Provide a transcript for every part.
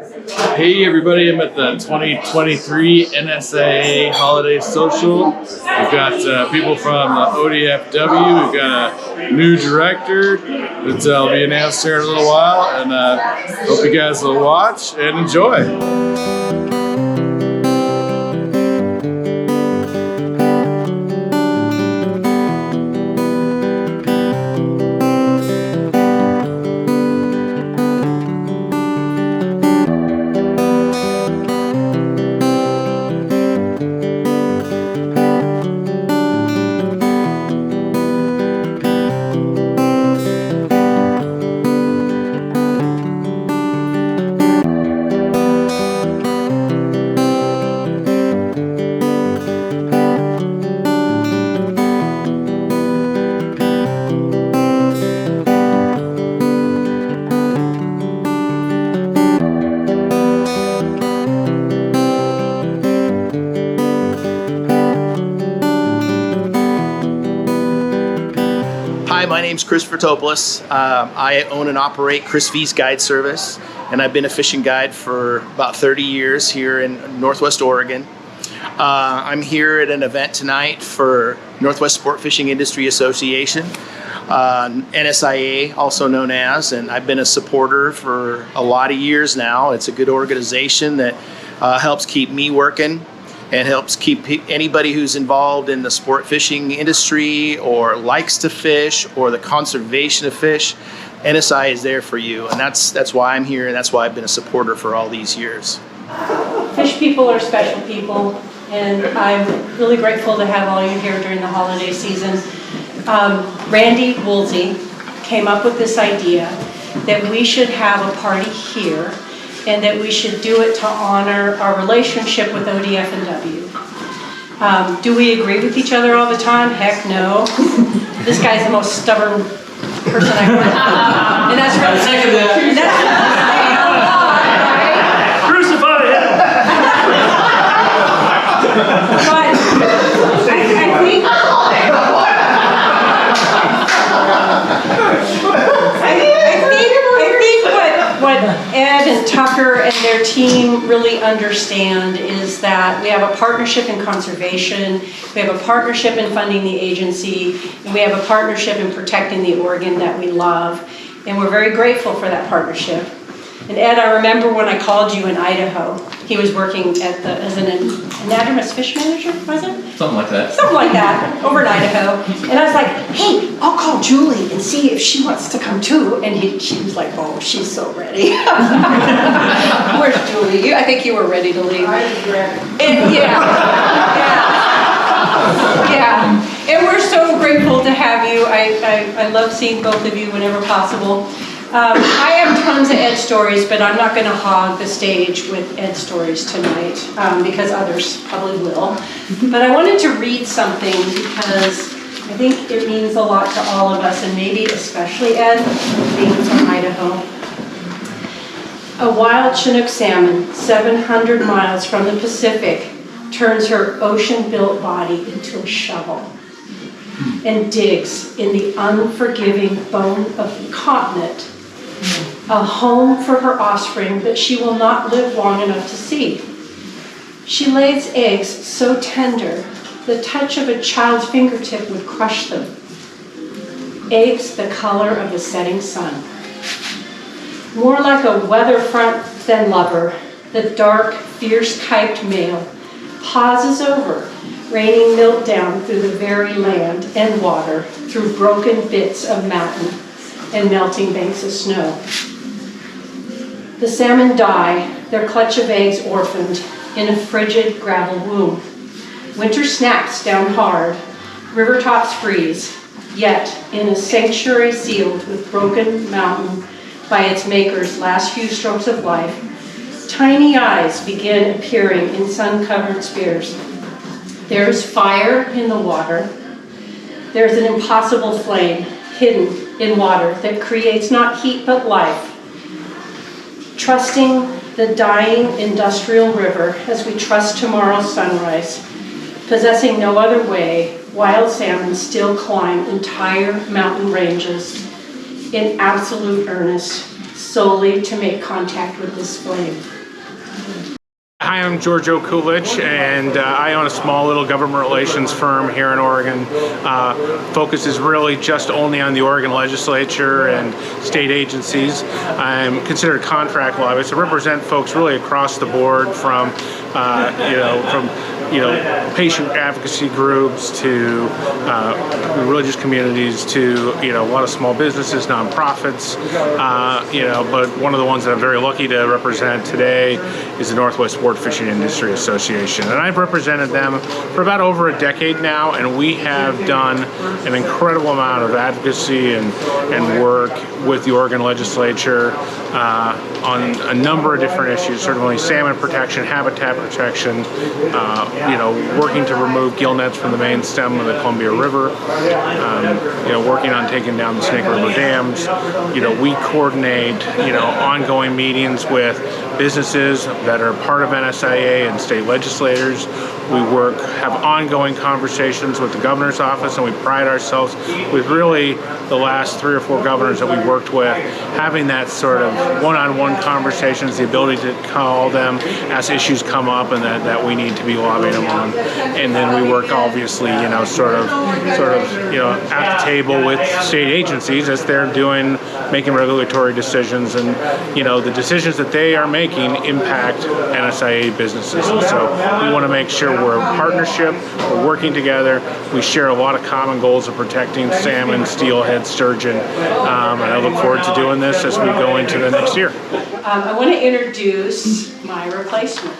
Hey everybody, I'm at the 2023 NSIA Holiday Social. We've got people from the ODFW, we've got a new director that will be announced here in a little while, and hope you guys will watch and enjoy. Hi, my name's Chris Vertopoulos. I own and operate Chris V's Guide Service, and I've been a fishing guide for about 30 years here in Northwest Oregon. I'm here at an event tonight for Northwest Sport Fishing Industry Association, NSIA also known as, and I've been a supporter for a lot of years now. It's a good organization that helps keep me working and helps keep anybody who's involved in the sport fishing industry or likes to fish or the conservation of fish. NSI is there for you, and that's why I'm here, and that's why I've been a supporter for all these years. Fish people are special people, and I'm really grateful to have all you here during the holiday season. Randy Woolsey came up with this idea that we should have a party here and that we should do it to honor our relationship with ODF&W. Do we agree with each other all the time? Heck no. This guy's the most stubborn person I've ever met. And that's really saying a lot, right? Crucify him! But I think what Ed and Tucker and their team really understand is that we have a partnership in conservation, we have a partnership in funding the agency, and we have a partnership in protecting the Oregon that we love. And we're very grateful for that partnership. And Ed, I remember when I called you in Idaho, he was working as an anadromous fish manager, was it? Something like that. Something like that, over in Idaho. And I was like, hey, I'll call Julie and see if she wants to come too. And she was like, oh, she's so ready. Where's Julie? I think you were ready to leave. I was ready. And yeah. And we're so grateful to have you. I love seeing both of you whenever possible. I have tons of Ed stories, but I'm not going to hog the stage with Ed stories tonight because others probably will. But I wanted to read something because I think it means a lot to all of us, and maybe especially Ed, being from Idaho. A wild Chinook salmon, 700 miles from the Pacific, turns her ocean-built body into a shovel and digs in the unforgiving bone of the continent a home for her offspring that she will not live long enough to see. She lays eggs so tender, the touch of a child's fingertip would crush them. Eggs the color of the setting sun. More like a weather front than lover, the dark, fierce-typed male pauses over, raining milk down through the very land and water, through broken bits of mountain and melting banks of snow. The salmon die, their clutch of eggs orphaned, in a frigid gravel womb. Winter snaps down hard, river tops freeze, yet in a sanctuary sealed with broken mountain by its maker's last few strokes of life, tiny eyes begin appearing in sun-covered spears. There is fire in the water. There is an impossible flame hidden in water that creates not heat but life. Trusting the dying industrial river as we trust tomorrow's sunrise, possessing no other way, wild salmon still climb entire mountain ranges in absolute earnest, solely to make contact with this flame. Hi, I'm Giorgio Kulich, and I own a small little government relations firm here in Oregon. Focus is really just only on the Oregon legislature and state agencies. I'm considered a contract lobbyist. I represent folks really across the board from patient advocacy groups to religious communities to a lot of small businesses, nonprofits. But one of the ones that I'm very lucky to represent today is the Northwest Sport Fishing Industry Association, and I've represented them for about over a decade now, and we have done an incredible amount of advocacy and work with the Oregon legislature on a number of different issues, certainly salmon protection, habitat protection, working to remove gill nets from the main stem of the Columbia River, working on taking down the Snake River dams. We coordinate, ongoing meetings with businesses that are part of NSIA and state legislators. We have ongoing conversations with the governor's office, and we pride ourselves with really the last 3 or 4 governors that we worked with, having that sort of one-on-one conversations, the ability to call them as issues come up and that we need to be lobbying them on. And then we work obviously, at the table with state agencies as they're making regulatory decisions, and the decisions that they are making impact NSIA businesses. And so we want to make sure we're a partnership, we're working together, we share a lot of common goals of protecting salmon, steelhead, sturgeon, and I look forward to doing this as we go into the next year. I want to introduce my replacement.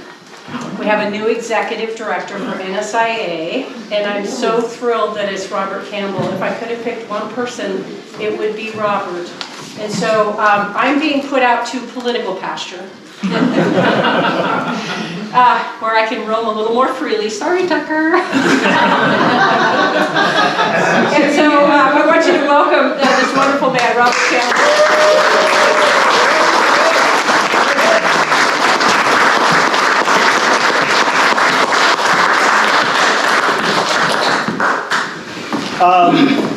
We have a new executive director for NSIA, and I'm so thrilled that it's Robert Campbell. If I could have picked one person, it would be Robert. And so I'm being put out to political pasture, where I can roam a little more freely. Sorry, Tucker. And so I want you to welcome this wonderful man, Robert Campbell.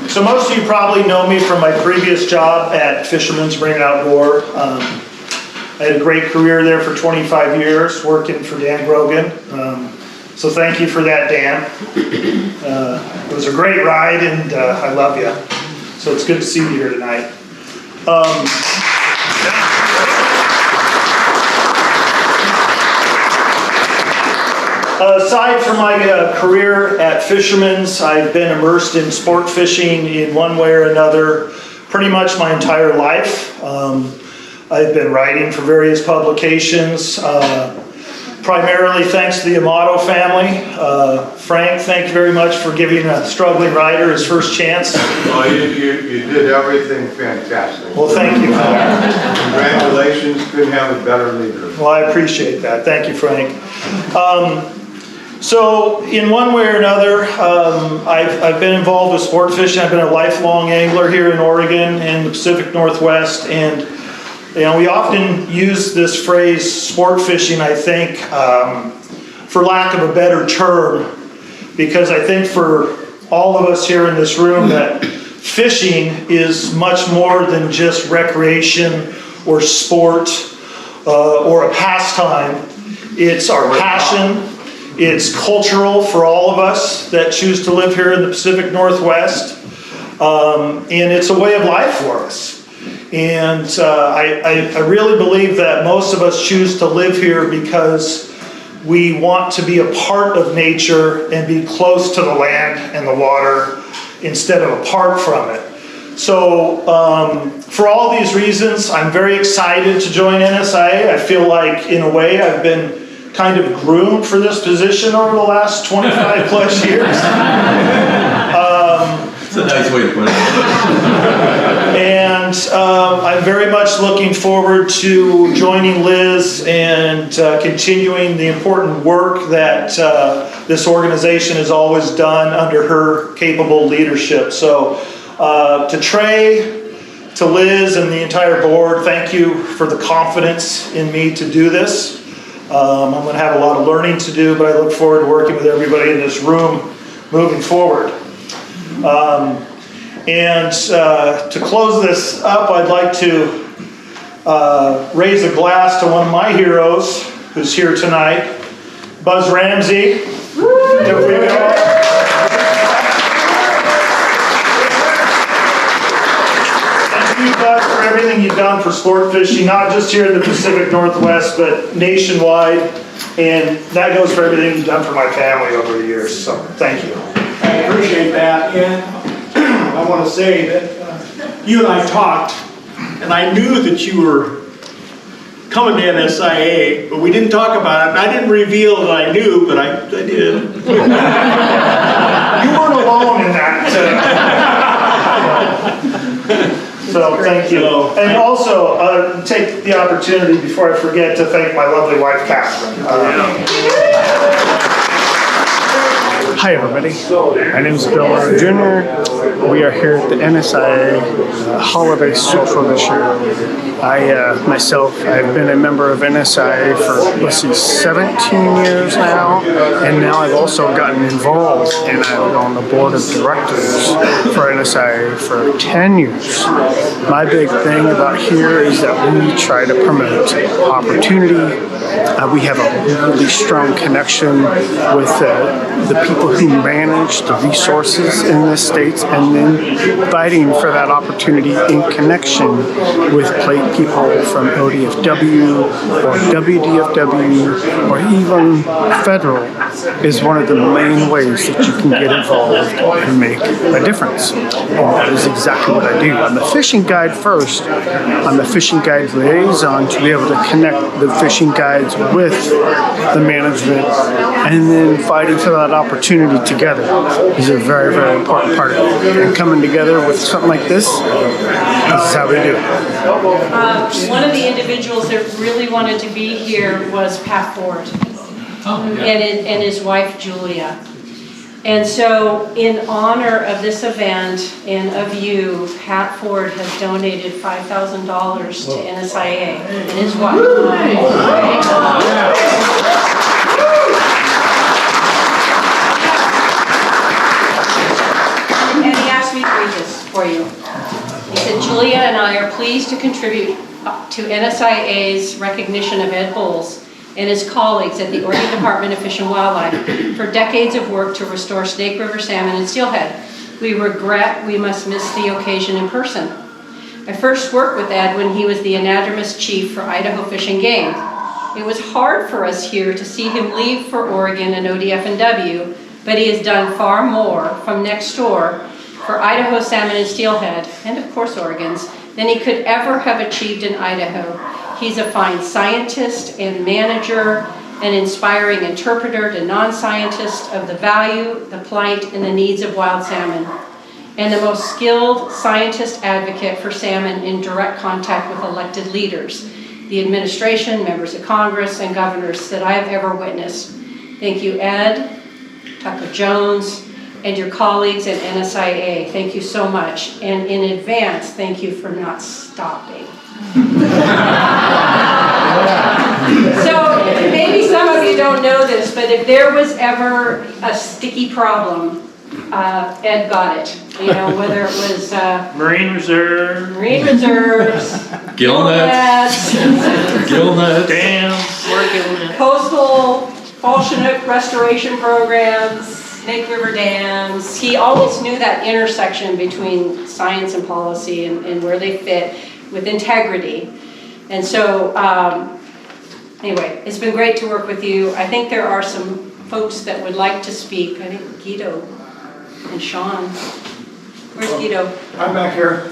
So most of you probably know me from my previous job at Fisherman's Marine Outdoor. I had a great career there for 25 years working for Dan Grogan. So thank you for that, Dan. It was a great ride, and I love you. So it's good to see you here tonight. Aside from my career at Fisherman's, I've been immersed in sport fishing in one way or another pretty much my entire life. I've been writing for various publications, primarily thanks to the Amato family. Frank, thank you very much for giving a struggling writer his first chance. Well, you did everything fantastic. Well, thank you. Congratulations, couldn't have a better leader. Well, I appreciate that. Thank you, Frank. So in one way or another, I've been involved with sport fishing. I've been a lifelong angler here in Oregon and the Pacific Northwest, and we often use this phrase sport fishing, I think, for lack of a better term, because I think for all of us here in this room that fishing is much more than just recreation or sport or a pastime. It's our passion. It's cultural for all of us that choose to live here in the Pacific Northwest. And it's a way of life for us. And I really believe that most of us choose to live here because we want to be a part of nature and be close to the land and the water instead of apart from it. So for all these reasons, I'm very excited to join NSIA. I feel like, in a way, I've been kind of groomed for this position over the last 25 plus years. It's a nice way to put it. And I'm very much looking forward to joining Liz and continuing the important work that this organization has always done under her capable leadership. So to Trey, to Liz, and the entire board, thank you for the confidence in me to do this. I'm going to have a lot of learning to do, but I look forward to working with everybody in this room moving forward. And to close this up, I'd like to raise a glass to one of my heroes who's here tonight, Buzz Ramsey. There we go. Buzz, for everything you've done for sport fishing, not just here in the Pacific Northwest, but nationwide. And that goes for everything you've done for my family over the years. So thank you. I appreciate that. And I want to say that you and I talked, and I knew that you were coming to NSIA, but we didn't talk about it. And I didn't reveal that I knew, but I did. You weren't alone in that. So thank you. And also, take the opportunity before I forget to thank my lovely wife, Catherine. Hi everybody, my name is Bill Jr. We are here at the NSIA Holiday Social this year. I've been a member of NSIA for, 17 years now, and now I've also gotten involved and I'm on the board of directors for NSIA for 10 years. My big thing about here is that we try to promote opportunity. We have a really strong connection with the people who manage the resources in the states, and then fighting for that opportunity in connection with people from ODFW or WDFW or even federal is one of the main ways that you can get involved and make a difference. And that is exactly what I do. I'm a fishing guide first. I'm a fishing guide liaison to be able to connect the fishing guides with the management, and then fighting for that opportunity together is a very, very important part of it. And coming together with something like this is how we do it. One of the individuals that really wanted to be here was Pat Ford and his wife Julia. And so in honor of this event and of you, Pat Ford has donated $5,000 to NSIA and his wife. And he asked me to read this for you. He said, Julia and I are pleased to contribute to NSIA's recognition of Ed Bowles and his colleagues at the Oregon Department of Fish and Wildlife for decades of work to restore Snake River salmon and steelhead. We regret we must miss the occasion in person. I first worked with Ed when he was the anadromous chief for Idaho Fish and Game. It was hard for us here to see him leave for Oregon and ODF&W, but he has done far more from next door for Idaho salmon and steelhead, and of course Oregon's, than he could ever have achieved in Idaho. He's a fine scientist and manager, an inspiring interpreter to non-scientists of the value, the plight, and the needs of wild salmon, and the most skilled scientist advocate for salmon in direct contact with elected leaders, the administration, members of Congress, and governors that I have ever witnessed. Thank you, Ed, Tucker Jones, and your colleagues at NSIA. Thank you so much. And in advance, thank you for not stopping. So maybe some of you don't know this, but if there was ever a sticky problem, Ed got it. You know, whether it was Marine Reserve, Gill nets, dams, coastal fall Chinook restoration programs, Snake River dams. He always knew that intersection between science and policy and where they fit with integrity. And so, anyway, it's been great to work with you. I think there are some folks that would like to speak. I think Guido and Sean. Where's Guido? I'm back here.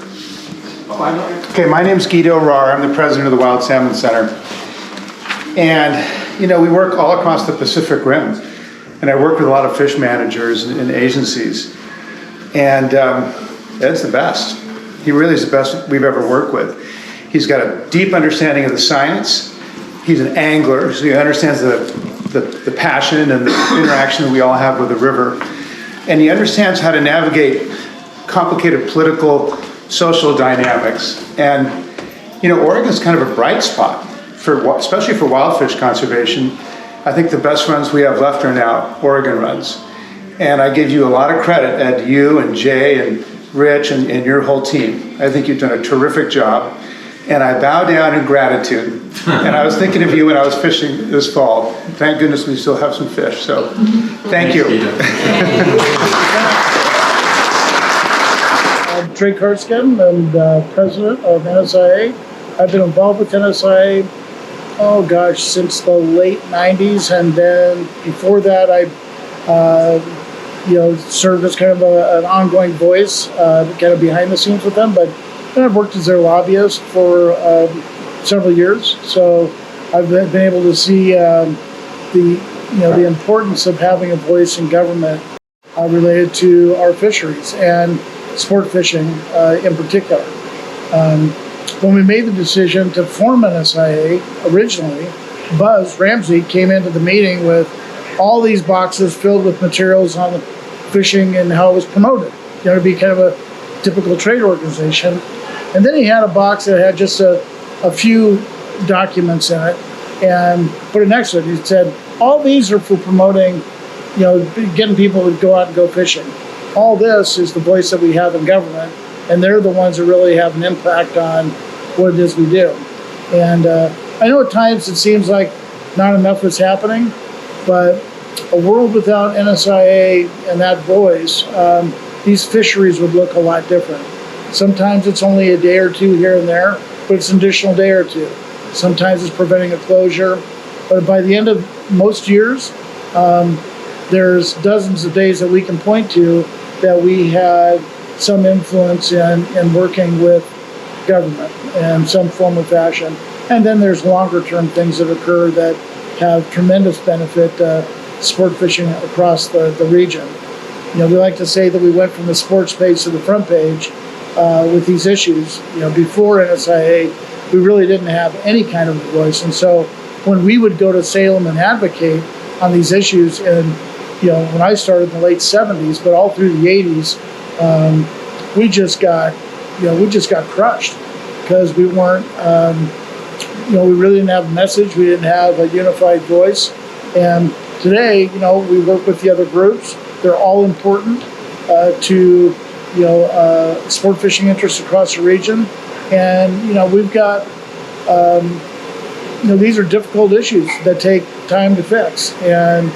Okay, my name's Guido Rar. I'm the president of the Wild Salmon Center. And, you know, we work all across the Pacific Rim. And I work with a lot of fish managers and agencies. And Ed's the best. He really is the best we've ever worked with. He's got a deep understanding of the science. He's an angler, so he understands the passion and the interaction that we all have with the river. And he understands how to navigate complicated political, social dynamics. And, you know, Oregon's kind of a bright spot, especially for wild fish conservation. I think the best runs we have left are now Oregon runs. And I give you a lot of credit, Ed, to you and Jay and Rich and your whole team. I think you've done a terrific job. and I bow down in gratitude. And I was thinking of you when I was fishing this fall. Thank goodness we still have some fish, so thank you. I'm Trey Kartskin. I'm the president of NSIA. I've been involved with NSIA, since the late 90s. And then before that, I served as kind of an ongoing voice, kind of behind the scenes with them. But then I've worked as their lobbyist for several years. So I've been able to see the importance of having a voice in government related to our fisheries and sport fishing in particular. When we made the decision to form NSIA originally, Buzz Ramsey came into the meeting with all these boxes filled with materials on the fishing and how it was promoted, to be kind of a typical trade organization. And then he had a box that had just a few documents in it and put it next to it. He said, all these are for promoting, getting people to go out and go fishing. All this is the voice that we have in government, and they're the ones that really have an impact on what it is we do. And I know at times it seems like not enough is happening, but a world without NSIA and that voice, these fisheries would look a lot different. Sometimes it's only a day or two here and there, but it's an additional day or two. Sometimes it's preventing a closure, but by the end of most years, there's dozens of days that we can point to that we had some influence in working with government in some form or fashion. And then there's longer term things that occur that have tremendous benefit sport fishing across the region. We like to say that we went from the sports page to the front page with these issues. Before NSIA, we really didn't have any kind of voice. And so when we would go to Salem and advocate on these issues, and when I started in the late 70s, but all through the 80s, we just got crushed because we weren't, we really didn't have a message. We didn't have a unified voice. And today, we work with the other groups. They're all important to, sport fishing interests across the region. And, we've got, these are difficult issues that take time to fix. And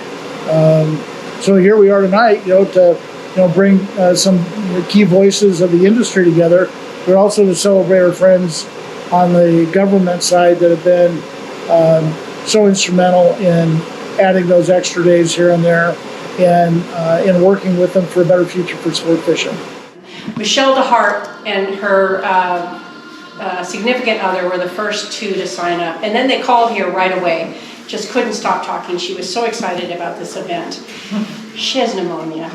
so here we are tonight, to bring some key voices of the industry together, but also to celebrate our friends on the government side that have been so instrumental in adding those extra days here and there and in working with them for a better future for sport fishing. Michelle DeHart and her significant other were the first two to sign up. And then they called here right away. Just couldn't stop talking. She was so excited about this event. She has pneumonia.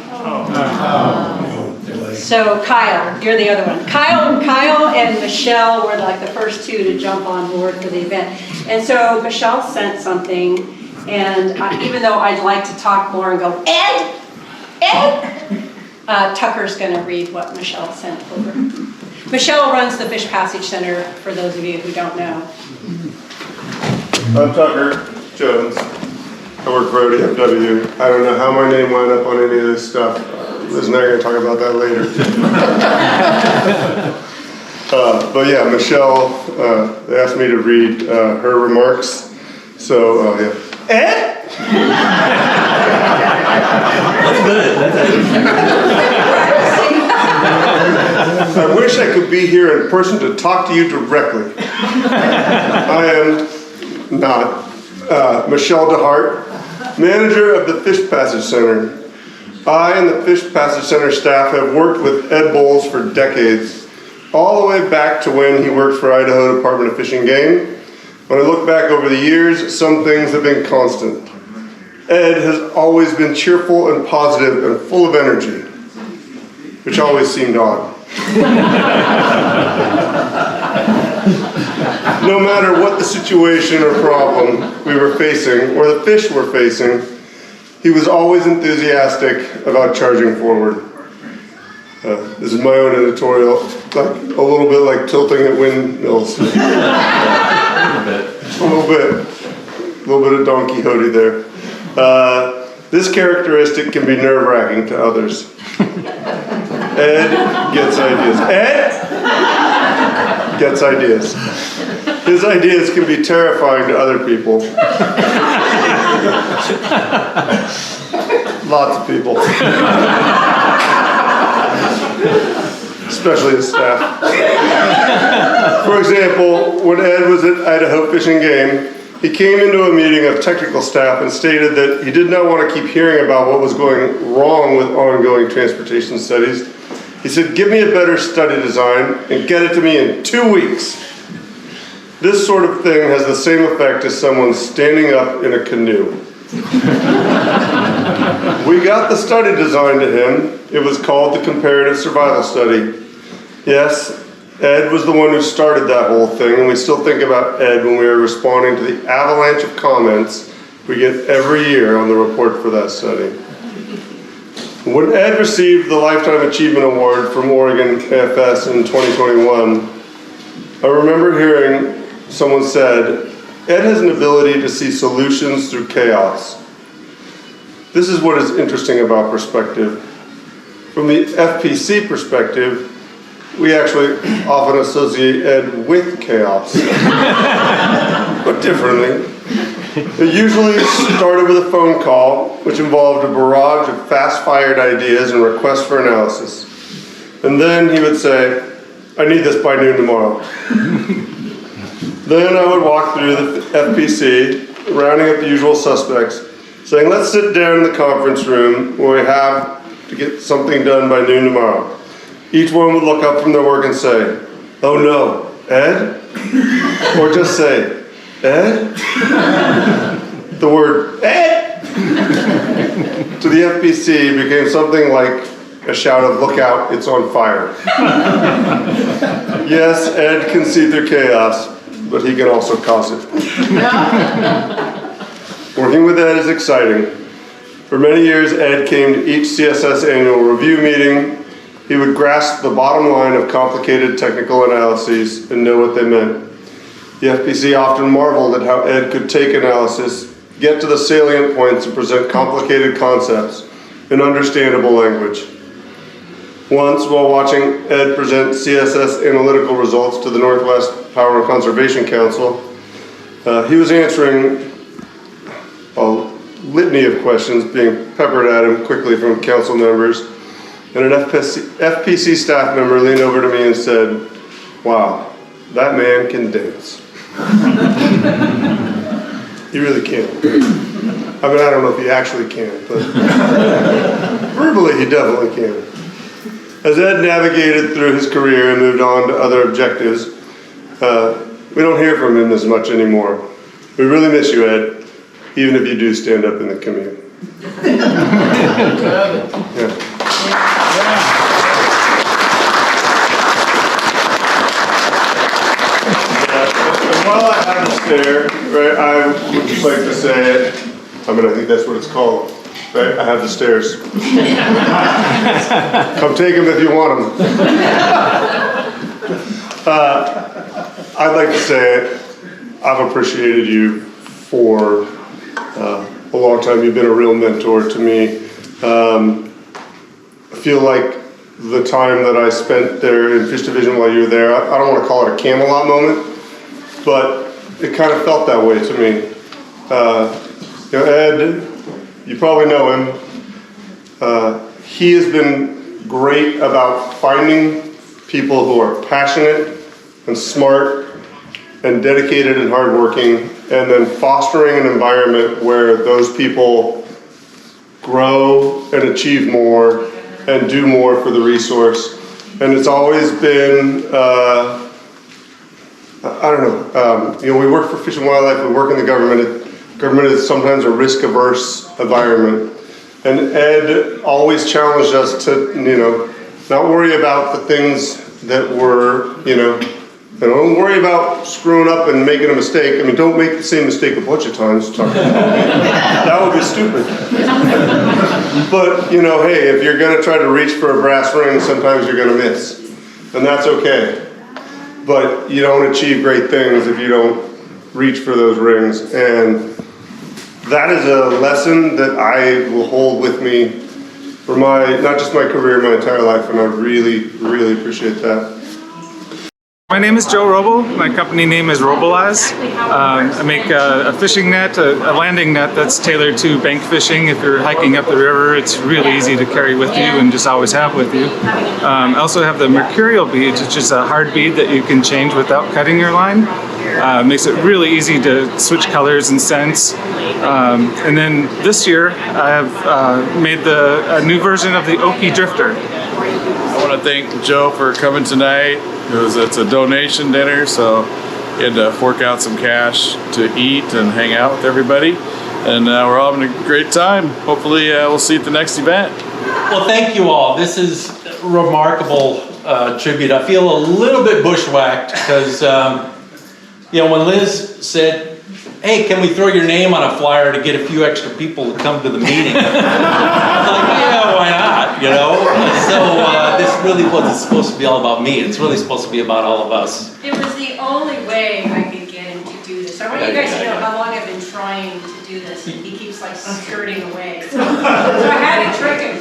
So Kyle, you're the other one. Kyle and Michelle were like the first two to jump on board for the event. And so Michelle sent something, and even though I'd like to talk more and go, Ed, Tucker's going to read what Michelle sent over. Michelle runs the Fish Passage Center, for those of you who don't know. I'm Tucker Jones. I work for ODFW. I don't know how my name wound up on any of this stuff. Liz and I are going to talk about that later. But yeah, Michelle, they asked me to read her remarks. So, yeah. Ed? That's good. I wish I could be here in person to talk to you directly. I am not. Michelle DeHart, manager of the Fish Passage Center. I and the Fish Passage Center staff have worked with Ed Bowles for decades, all the way back to when he worked for Idaho Department of Fish and Game. When I look back over the years, some things have been constant. Ed has always been cheerful and positive and full of energy, which always seemed odd. No matter what the situation or problem we were facing, or the fish were facing, he was always enthusiastic about charging forward. This is my own editorial, like a little bit like tilting at windmills. A little bit of Don Quixote there. This characteristic can be nerve-wracking to others. Ed gets ideas. Ed gets ideas. His ideas can be terrifying to other people. Lots of people. Especially his staff. For example, when Ed was at Idaho Fishing Game, he came into a meeting of technical staff and stated that he did not want to keep hearing about what was going wrong with ongoing transportation studies. He said, "Give me a better study design and get it to me in 2 weeks." This sort of thing has the same effect as someone standing up in a canoe. We got the study design to him. It was called the Comparative Survival Study. Yes, Ed was the one who started that whole thing, and we still think about Ed when we are responding to the avalanche of comments we get every year on the report for that study. When Ed received the Lifetime Achievement Award from Oregon AFS in 2021, I remember hearing someone said, "Ed has an ability to see solutions through chaos." This is what is interesting about perspective. From the FPC perspective, we actually often associate Ed with chaos, but differently. It usually started with a phone call, which involved a barrage of fast-fired ideas and requests for analysis. And then he would say, "I need this by noon tomorrow." Then I would walk through the FPC, rounding up the usual suspects, saying, "Let's sit down in the conference room where we have to get something done by noon tomorrow." Each one would look up from their work and say, "Oh no, Ed?" Or just say, "Ed?" The word "Ed" to the FPC became something like a shout of, "Look out, it's on fire." Yes, Ed can see through chaos, but he can also cause it. Working with Ed is exciting. For many years, Ed came to each CSS annual review meeting. He would grasp the bottom line of complicated technical analyses and know what they meant. The FPC often marveled at how Ed could take analysis, get to the salient points, and present complicated concepts in understandable language. Once, while watching Ed present CSS analytical results to the Northwest Power and Conservation Council, he was answering a litany of questions being peppered at him quickly from council members. And an FPC staff member leaned over to me and said, "Wow, that man can dance." He really can. I mean, I don't know if he actually can, but verbally he definitely can. As Ed navigated through his career and moved on to other objectives, we don't hear from him as much anymore. We really miss you, Ed, even if you do stand up in the commute. Yeah. And while I have the stare, right, I would just like to say it. I mean, I think that's what it's called, right? I have the stairs. Come take them if you want them. I'd like to say I've appreciated you for a long time. You've been a real mentor to me. I feel like the time that I spent there in Fish Division while you were there, I don't want to call it a Camelot moment, but it kind of felt that way to me. You know, Ed, you probably know him. He has been great about finding people who are passionate and smart and dedicated and hardworking, and then fostering an environment where those people grow and achieve more and do more for the resource. And it's always been, I don't know, you know, we work for Fish and Wildlife, we work in the government. Government is sometimes a risk-averse environment. And Ed always challenged us to, you know, not worry about the things that were, you know, don't worry about screwing up and making a mistake. I mean, don't make the same mistake a bunch of times. That would be stupid. But, you know, hey, if you're going to try to reach for a brass ring, sometimes you're going to miss. And that's okay. But you don't achieve great things if you don't reach for those rings. And that is a lesson that I will hold with me for my, not just my career, my entire life. And I really, really appreciate that. My name is Joe Roble. My company name is Robolaz. I make a fishing net, a landing net that's tailored to bank fishing. If you're hiking up the river, it's really easy to carry with you and just always have with you. I also have the mercurial bead, which is a hard bead that you can change without cutting your line. Makes it really easy to switch colors and scents. And then this year, I have made a new version of the Oki Drifter. I want to thank Joe for coming tonight. It's a donation dinner, so he had to fork out some cash to eat and hang out with everybody. And we're all having a great time. Hopefully we'll see you at the next event. Well, thank you all. This is a remarkable tribute. I feel a little bit bushwhacked because, you know, when Liz said, hey, can we throw your name on a flyer to get a few extra people to come to the meeting? I was like, yeah, why not, you know? So this really wasn't supposed to be all about me. It's really supposed to be about all of us. It was the only way I could get him to do this. I want you guys to know how long I've been trying to do this, and he keeps like skirting away. So I had to trick him.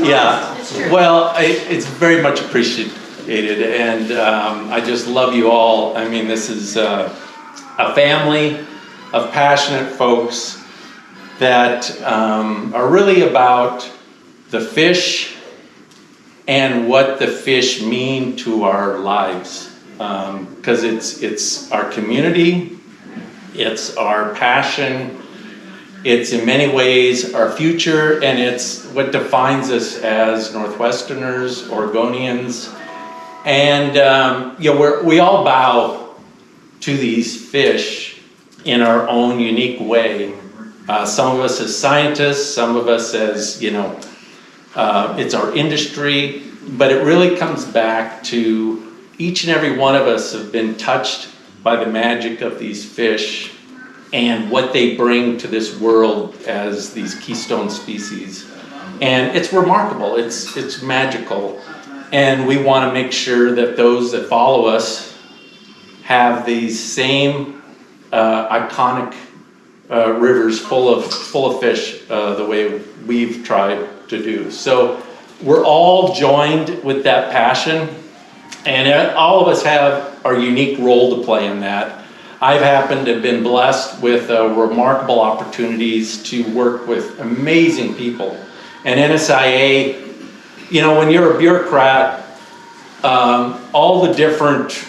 Yeah, It's true. well, it's very much appreciated, and I just love you all. I mean, this is a family of passionate folks that are really about the fish and what the fish mean to our lives. Because it's our community, it's our passion, it's in many ways our future, and it's what defines us as Northwesterners, Oregonians. And you know, we all bow to these fish in our own unique way. Some of us as scientists, some of us as, you know, it's our industry, but it really comes back to each and every one of us have been touched by the magic of these fish and what they bring to this world as these keystone species. And it's remarkable, it's magical. And we want to make sure that those that follow us have these same iconic rivers full of fish the way we've tried to do. So we're all joined with that passion, and all of us have our unique role to play in that. I've happened to have been blessed with remarkable opportunities to work with amazing people. And NSIA, you know, when you're a bureaucrat, all the different,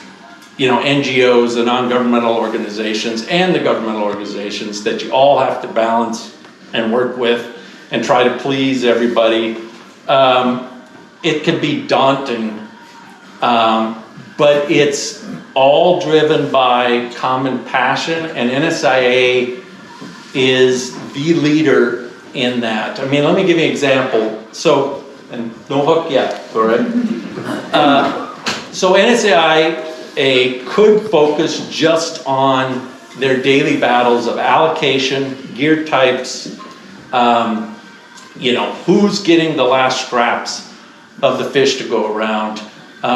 you know, NGOs, the non-governmental organizations, and the governmental organizations that you all have to balance and work with and try to please everybody, it can be daunting, but it's all driven by common passion, and NSIA is the leader in that. I mean, let me give you an example. So, and no hook yet, all right? So NSIA could focus just on their daily battles of allocation, gear types, you know, who's getting the last scraps of the fish to go around,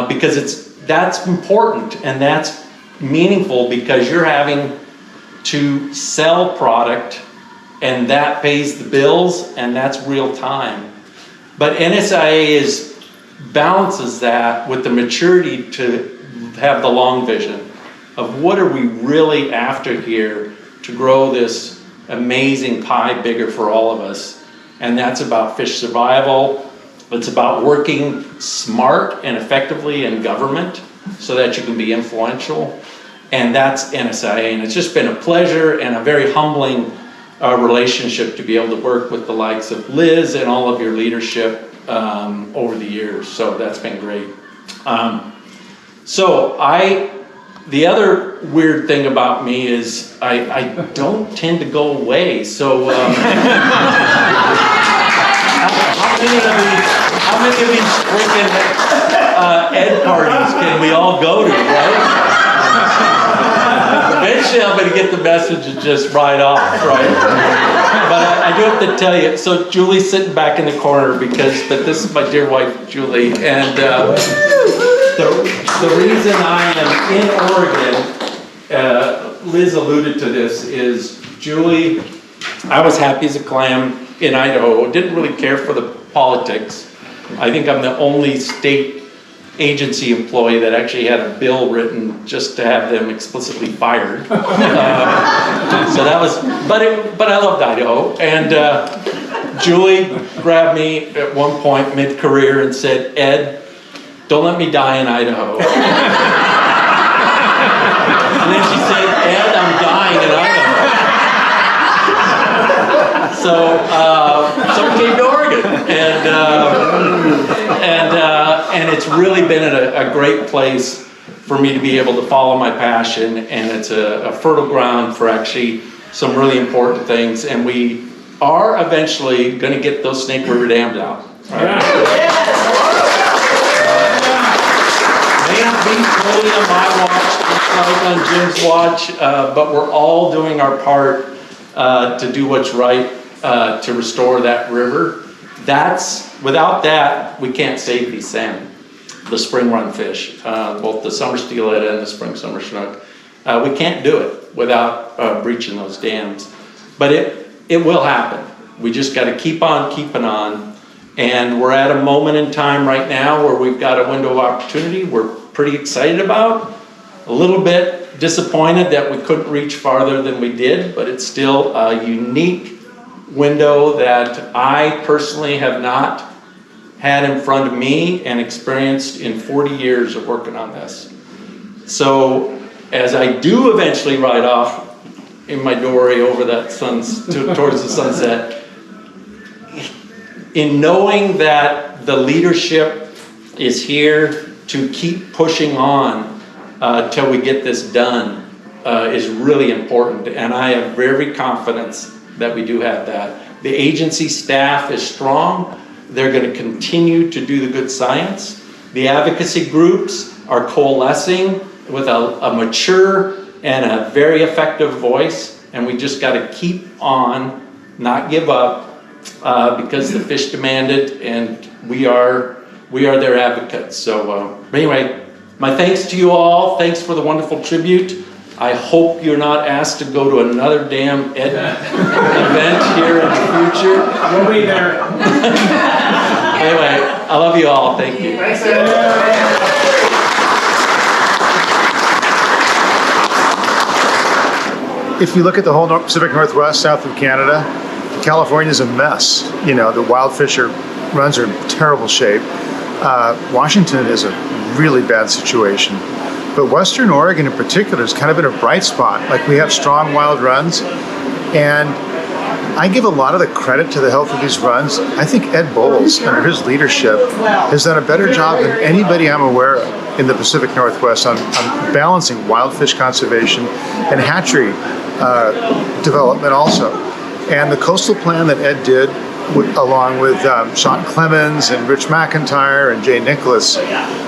because that's important and that's meaningful, because you're having to sell product and that pays the bills and that's real time. But NSIA balances that with the maturity to have the long vision of what are we really after here to grow this amazing pie bigger for all of us. And that's about fish survival. It's about working smart and effectively in government so that you can be influential. And that's NSIA. And it's just been a pleasure and a very humbling relationship to be able to work with the likes of Liz and all of your leadership over the years. So that's been great. The other weird thing about me is I don't tend to go away. So how many of these freaking ed parties can we all go to, right? Eventually I'm going to get the message and just ride off, right? But I do have to tell you, so Julie's sitting back in the corner but this is my dear wife, Julie, and the reason I am in Oregon, Liz alluded to this, is Julie, I was happy as a clam in Idaho, didn't really care for the politics. I think I'm the only state agency employee that actually had a bill written just to have them explicitly fired. So that was, but I loved Idaho. And Julie grabbed me at one point mid-career and said, "Ed, don't let me die in Idaho." And then she said, "Ed, I'm dying in Idaho." So we came to Oregon, and it's really been a great place for me to be able to follow my passion, and it's a fertile ground for actually some really important things, and we are eventually going to get those Snake River dams out. Right? May not be totally on my watch, it's like on Jim's watch, but we're all doing our part to do what's right to restore that river. Without that, we can't save these salmon, the spring run fish, both the summer steelhead and the spring summer snook. We can't do it without breaching those dams, but it will happen. We just got to keep on keeping on, and we're at a moment in time right now where we've got a window of opportunity we're pretty excited about, a little bit disappointed that we couldn't reach farther than we did, but it's still a unique window that I personally have not had in front of me and experienced in 40 years of working on this. So as I do eventually ride off in my dory over that towards the sunset, in knowing that the leadership is here to keep pushing on till we get this done is really important, and I have very confidence that we do have that. The agency staff is strong. They're going to continue to do the good science. The advocacy groups are coalescing with a mature and a very effective voice, and we just got to keep on, not give up, because the fish demand it, and we are their advocates. So anyway, my thanks to you all. Thanks for the wonderful tribute. I hope you're not asked to go to another damn event here in the future. We'll be there. Anyway, I love you all. Thank you. Thanks, If you look at the whole Pacific Northwest, south of Canada, California's a mess. You know, the wild fish runs are in terrible shape. Washington is a really bad situation. But Western Oregon in particular has kind of been a bright spot. Like, we have strong wild runs, and I give a lot of the credit to the health of these runs. I think Ed Bowles, under his leadership, has done a better job than anybody I'm aware of in the Pacific Northwest on balancing wild fish conservation and hatchery development also. And the coastal plan that Ed did, along with Sean Clemens and Rich McIntyre and Jay Nicholas,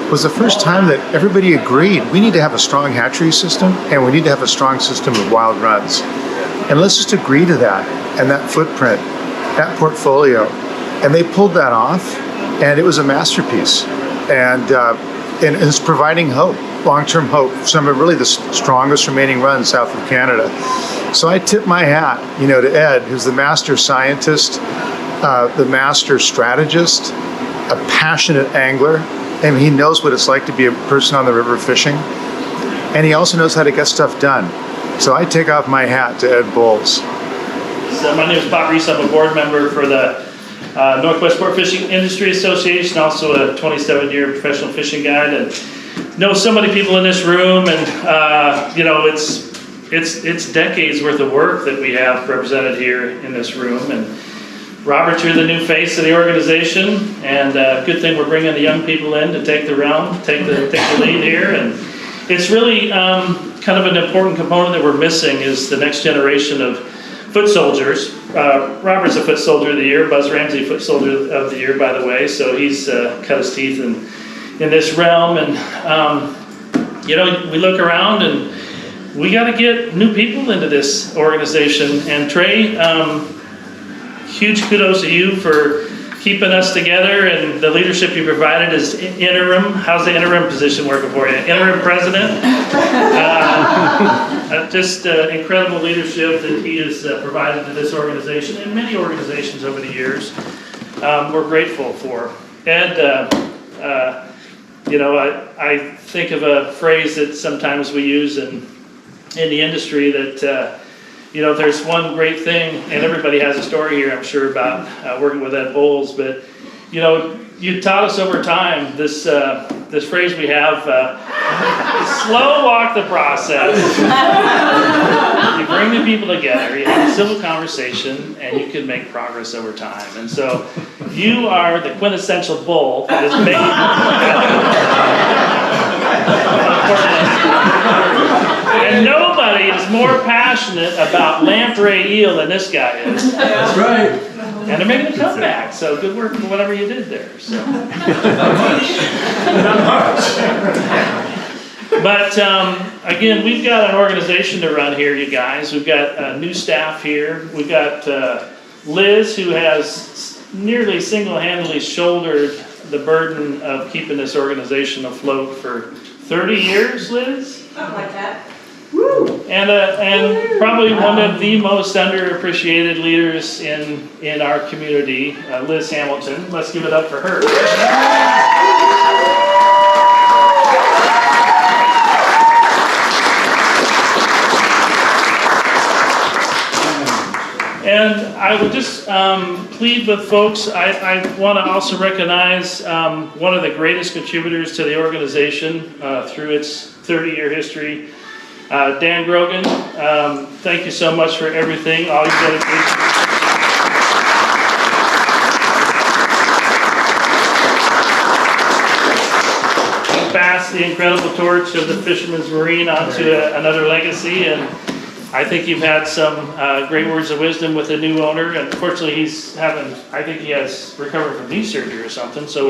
was the first time that everybody agreed we need to have a strong hatchery system and we need to have a strong system of wild runs. And let's just agree to that and that footprint, that portfolio. And they pulled that off, and it was a masterpiece. And it's providing hope, long-term hope, some of really the strongest remaining runs south of Canada. So I tip my hat, to Ed, who's the master scientist, the master strategist, a passionate angler, and he knows what it's like to be a person on the river fishing. And he also knows how to get stuff done. So I take off my hat to Ed Bowles. So my name is Bob Reese. I'm a board member for the Northwest Sport Fishing Industry Association, also a 27-year professional fishing guide, and know so many people in this room, and it's decades worth of work that we have represented here in this room. And Robert, you're the new face of the organization, and good thing we're bringing the young people in to take the realm, take the lead here. And it's really kind of an important component that we're missing is the next generation of foot soldiers. Robert's a foot soldier of the year, Buzz Ramsey foot soldier of the year, by the way, so he's cut his teeth in this realm. And we look around and we got to get new people into this organization. And Trey, huge kudos to you for keeping us together and the leadership you provided as interim. How's the interim position working for you? Interim president? Just incredible leadership that he has provided to this organization and many organizations over the years. We're grateful for. Ed, I think of a phrase that sometimes we use in the industry that, if there's one great thing, and everybody has a story here, I'm sure, about working with Ed Bowles, but, you taught us over time this phrase we have, slow walk the process. You bring the people together, you have a civil conversation, and you can make progress over time. And so you are the quintessential bull that is making and nobody is more passionate about lamprey eel than this guy is. That's right. And they're making a comeback, so good work for whatever you did there. So. Not much. But again, we've got an organization to run here, you guys. We've got new staff here. We've got Liz, who has nearly single-handedly shouldered the burden of keeping this organization afloat for 30 years, Liz? Something like that. And probably one of the most underappreciated leaders in our community, Liz Hamilton. Let's give it up for her. And I would just plead with folks, I want to also recognize one of the greatest contributors to the organization through its 30-year history, Dan Grogan. Thank you so much for everything, all your dedication. Pass the incredible torch of the Fisherman's Marine onto another legacy, and I think you've had some great words of wisdom with the new owner. And unfortunately, I think he has recovered from knee surgery or something. So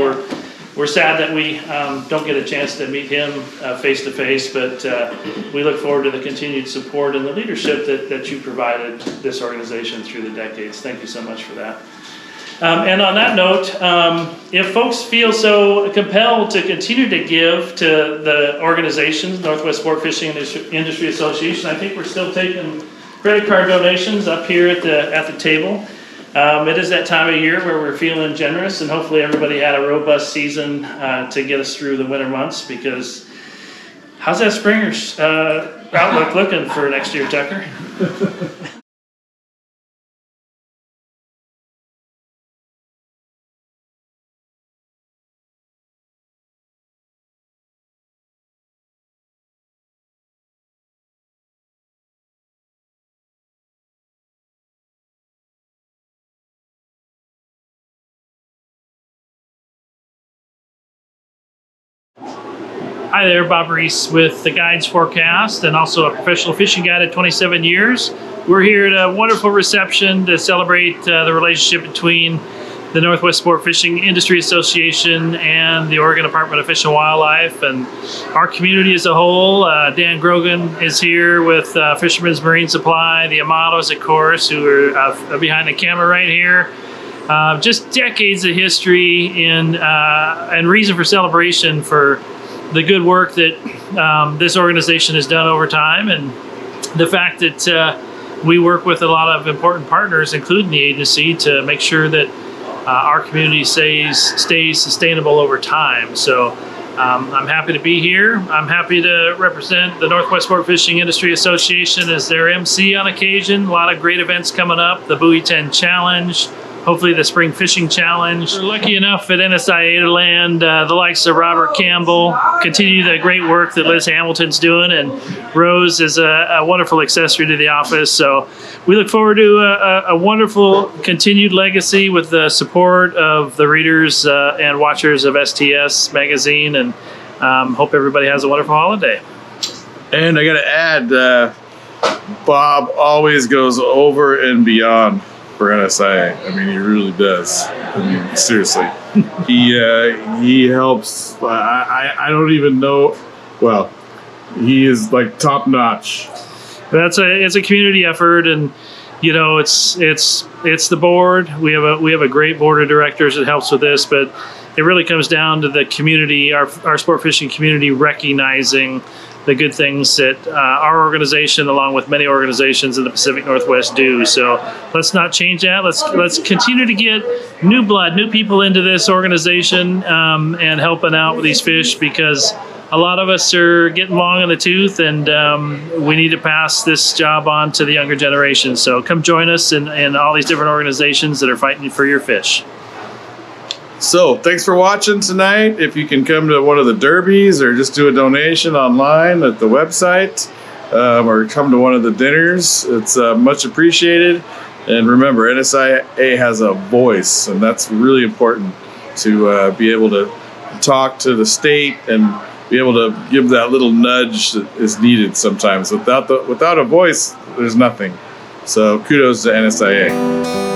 we're sad that we don't get a chance to meet him face to face. But we look forward to the continued support and the leadership that you provided this organization through the decades. Thank you so much for that. And on that note, if folks feel so compelled to continue to give to the organizations, Northwest Sport Fishing Industry Association, I think we're still taking credit card donations up here at the table. It is that time of year where we're feeling generous, and hopefully everybody had a robust season to get us through the winter months, because how's that Springer's outlook looking for next year, Tucker? Hi there, Bob Reese with the Guides Forecast, and also a professional fishing guide at 27 years. We're here at a wonderful reception to celebrate the relationship between the Northwest Sport Fishing Industry Association and the Oregon Department of Fish and Wildlife, and our community as a whole. Dan Grogan is here with Fisherman's Marine Supply, the Amatos, of course, who are behind the camera right here. Just decades of history and reason for celebration for the good work that this organization has done over time, and the fact that we work with a lot of important partners, including the agency, to make sure that our community stays sustainable over time. So I'm happy to be here. I'm happy to represent the Northwest Sport Fishing Industry Association as their MC on occasion. A lot of great events coming up, the Buoy 10 Challenge, hopefully the Spring Fishing Challenge. We're lucky enough at NSIA to land the likes of Robert Campbell, continue the great work that Liz Hamilton's doing, and Rose is a wonderful accessory to the office. So we look forward to a wonderful continued legacy with the support of the readers and watchers of STS magazine, and hope everybody has a wonderful holiday. And I got to add, Bob always goes over and beyond for NSIA. I mean, he really does. I mean, seriously. He helps. I don't even know. Well, he is like top notch. It's a community effort, and you know, it's the board. We have a great board of directors that helps with this, but it really comes down to the community, our sport fishing community, recognizing the good things that our organization, along with many organizations in the Pacific Northwest, do. So let's not change that. Let's continue to get new blood, new people into this organization and helping out with these fish, because a lot of us are getting long in the tooth, and we need to pass this job on to the younger generation. So come join us in all these different organizations that are fighting for your fish. So thanks for watching tonight. If you can come to one of the derbies or just do a donation online at the website, or come to one of the dinners, it's much appreciated. And remember, NSIA has a voice, and that's really important to be able to talk to the state and be able to give that little nudge that is needed sometimes. Without a voice, there's nothing. So kudos to NSIA.